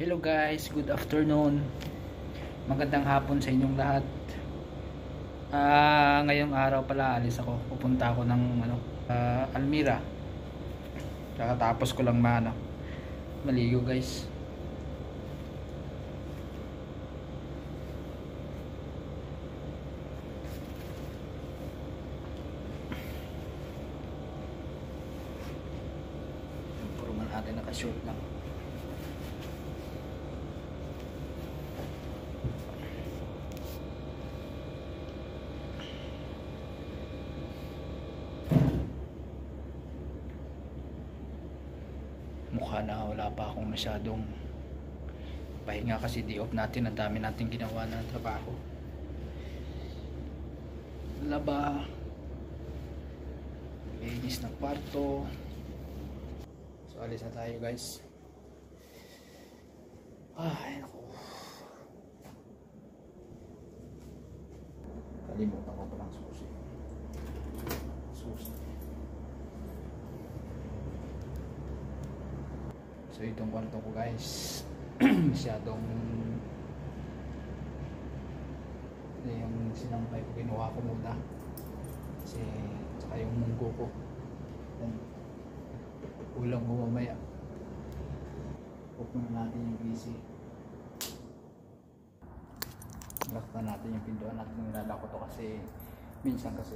Hello guys, good afternoon. Magandang hapon sa inyong lahat. Ngayong araw pala alis ako. Pupunta ako ng Almira. Kakatapos ko lang maligo guys. Puro man natin naka-short lang. Mukha na wala pa akong masyadong pahinga kasi day off natin. Ang dami natin ginawa na trabaho, laba, linis ng kwarto. So alis na tayo guys. Ay naku, kalimutan ko palang susi. So itong kwarto ko guys masyadong yung sinampay ko, kinuha ko muna kasi tsaka yung munggo ko ulang ko mamaya. Huwag na natin yung PC, lock na natin yung pintuan natin. Nilala ko to kasi minsan kasi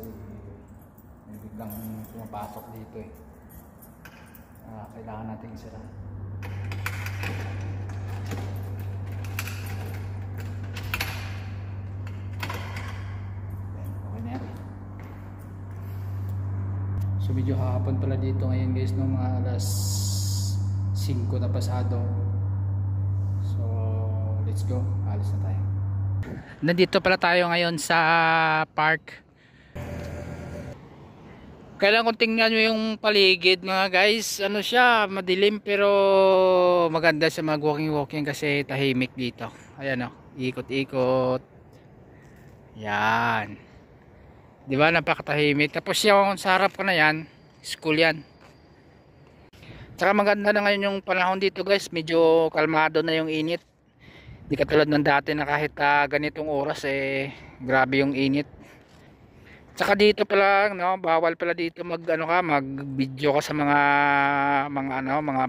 may biglang pumapasok dito kailangan natin isara. So medyo hapon pala dito ngayon guys, no? Mga alas 5 na pasado. So let's go, alis na tayo. Nandito pala tayo ngayon sa park. Kailangan kong tingnan nyo yung paligid mga guys. Ano siya, madilim pero maganda sa mag walking kasi tahimik dito. Ayan o, ikot-ikot. Yan, diba, napakatahimik. Tapos yung sa harap ko na yan, school yan. Tsaka maganda na ngayon yung panahon dito guys. Medyo kalmado na yung init. Di katulad ng dati na kahit ganitong oras grabe yung init. Tsaka dito pala, no, bawal pala dito mag-video ka sa mga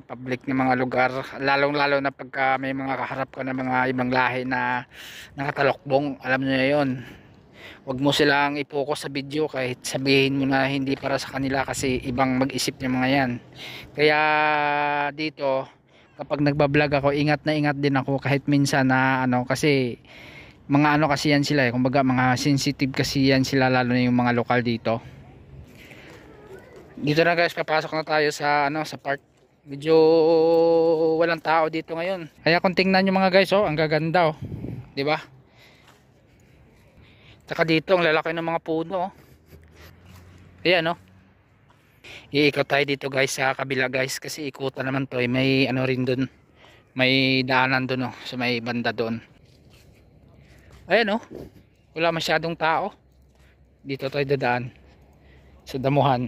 public na mga lugar, lalong-lalo na pagka may mga kaharap ka na mga ibang lahi na nakatalokbong. Alam niyo 'yon. Huwag mo silang i-focus sa video kahit sabihin mo na hindi para sa kanila kasi ibang mag-isip ng mga 'yan. Kaya dito kapag nagba-vlog ako, ingat na ingat din ako kahit minsan na kasi mga kasi yan sila kumbaga mga sensitive kasi yan sila, lalo na yung mga lokal dito. Dito na guys, papasok na tayo sa sa park. Medyo walang tao dito ngayon. Kaya kung tingnan nyo mga guys, ang gaganda di ba? Saka dito ang lalaki ng mga puno Ayan iikot tayo dito guys sa kabila guys kasi ikutan naman to may rin dun, may daanan dun sa may banda doon. Ayan wala masyadong tao. Dito tayo dadaan sa damuhan.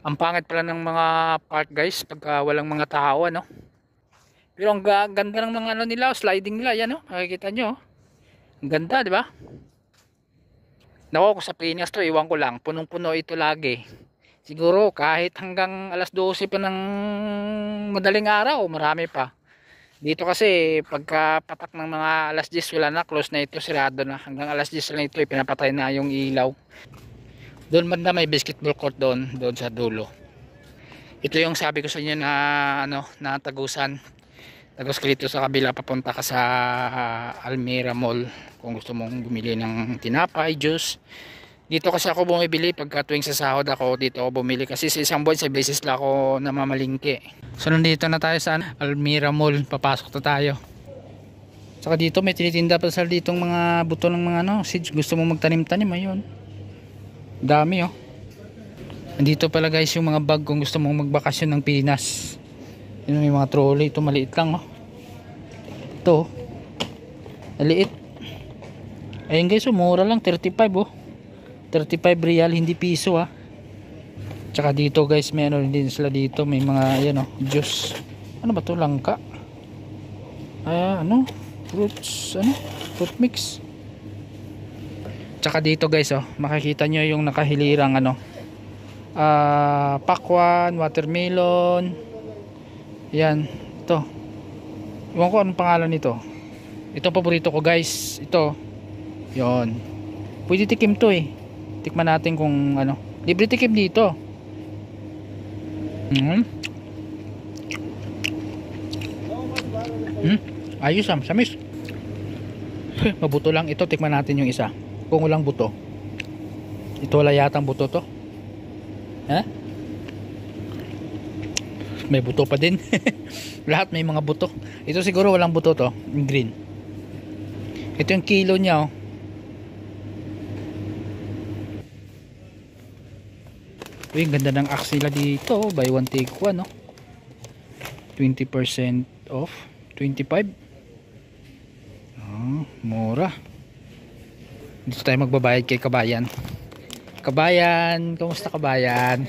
Ang pangit pala ng mga park guys pagka walang mga tao pero ang ganda ng mga nila, sliding nila. Yan makikita nyo ang ganda, di ba? Naku, sa Pinas to, iwan ko lang, punong puno ito lagi. Siguro kahit hanggang alas 12 pa ng madaling araw, marami pa. Dito kasi pagka patak ng mga alas 10 wala na, close na ito, sirado na. Hanggang alas 10 lang ito, pinapatay na yung ilaw. Doon banda may basketball court doon sa dulo. Ito yung sabi ko sa inyo na na Tagusan. Tagos ka dito sa kabila, papunta ka sa Almira Mall kung gusto mong bumili ng tinapay, juice. Dito kasi ako bumibili pagka tuwing sa sahod ako, dito ako bumili kasi sa isang buwan sa beses lang ako namamalingke. So nandito na tayo sa Almira Mall, papasok na tayo. Saka dito may tinitinda pa sa ditong mga buto ng mga seeds. Gusto mo magtanim-tanim, ayun. Dami Nandito pala guys yung mga bag kung gusto mong magbakasyon ng Pinas. Yun, may mga trolley, ito maliit lang ito maliit. Ayun guys, mura lang, 35 35 real, hindi piso Tsaka dito guys, may din sila dito, may mga juice. Ano ba to, langka? ano, fruit mix. Tsaka dito guys, oh, makikita nyo yung nakahilirang ano, pakwan, watermelon. Yan, ito. Iwan ko anong pangalan nito. Ito paborito ko guys, ito. Yon. Pwede tikim to eh. Tikman natin kung ano. Libre tikim dito. Ayos samis. Mabuto lang ito, tikman natin yung isa. Kung walang buto. Ito wala yatang buto to. Ha? May buto pa din. Lahat may mga buto. Ito siguro walang buto to, yung green. Ito yung kilo niya, oh. Uy, ganda ng aksila dito, oh. Buy one take one, no? 20% off, 25. Oh, mura. Dito tayo magbabayad kay Kabayan. Kabayan, kamusta Kabayan?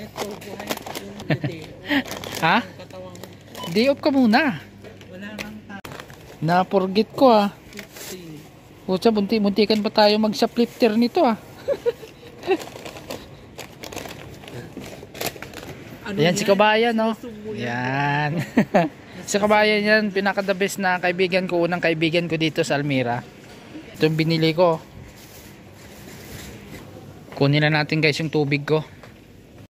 Ha? Day off ka muna. Na-forget ko, ah. Pucha, bunti-buntikan pa tayo mag-shoplifter nito, ah. Ayan si Kabayan, no? Yan. Si Kabayan yan, pinaka the best na kaibigan ko, unang kaibigan ko dito sa Almira. Ito yung binili ko. Kunin na natin guys yung tubig ko.